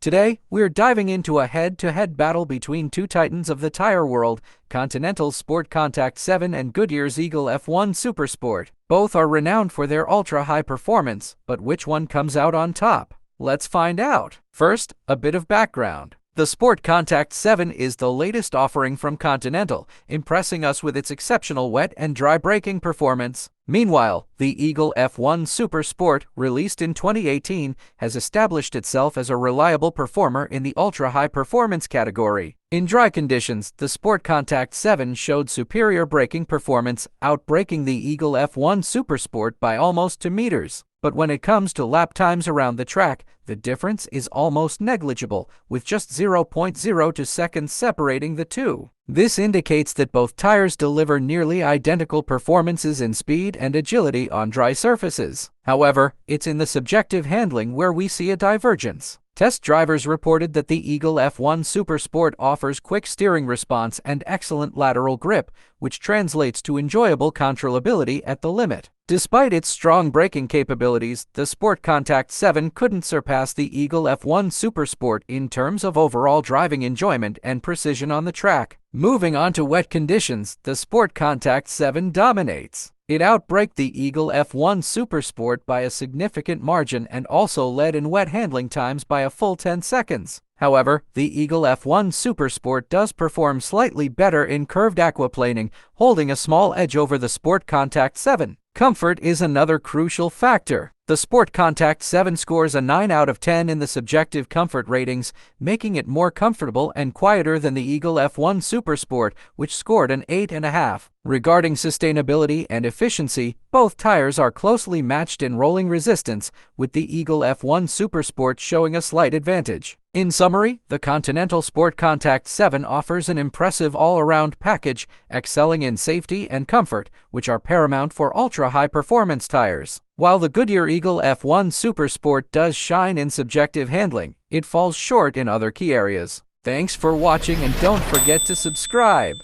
Today, we're diving into a head-to-head battle between two titans of the tire world, Continental SportContact 7 and Goodyear's Eagle F1 SuperSport. Both are renowned for their ultra-high performance, but which one comes out on top? Let's find out. First, a bit of background. The SportContact 7 is the latest offering from Continental, impressing us with its exceptional wet and dry braking performance. Meanwhile, the Eagle F1 SuperSport, released in 2018, has established itself as a reliable performer in the ultra-high performance category. In dry conditions, the SportContact 7 showed superior braking performance, outbraking the Eagle F1 SuperSport by almost 2 meters. But when it comes to lap times around the track, the difference is almost negligible, with just 0.02 seconds separating the two. This indicates that both tires deliver nearly identical performances in speed and agility on dry surfaces. However, it's in the subjective handling where we see a divergence. Test drivers reported that the Eagle F1 SuperSport offers quick steering response and excellent lateral grip, which translates to enjoyable controllability at the limit. Despite its strong braking capabilities, the SportContact 7 couldn't surpass the Eagle F1 SuperSport in terms of overall driving enjoyment and precision on the track. Moving on to wet conditions, the SportContact 7 dominates. It outbraked the Eagle F1 SuperSport by a significant margin and also led in wet handling times by a full 10 seconds. However, the Eagle F1 SuperSport does perform slightly better in curved aquaplaning, holding a small edge over the SportContact 7. Comfort is another crucial factor. The SportContact 7 scores a 9 out of 10 in the subjective comfort ratings, making it more comfortable and quieter than the Eagle F1 SuperSport, which scored an 8.5. Regarding sustainability and efficiency, both tires are closely matched in rolling resistance, with the Eagle F1 SuperSport showing a slight advantage. In summary, the Continental SportContact 7 offers an impressive all-around package, excelling in safety and comfort, which are paramount for ultra-high performance tires. While the Goodyear Eagle F1 SuperSport does shine in subjective handling, it falls short in other key areas. Thanks for watching and don't forget to subscribe.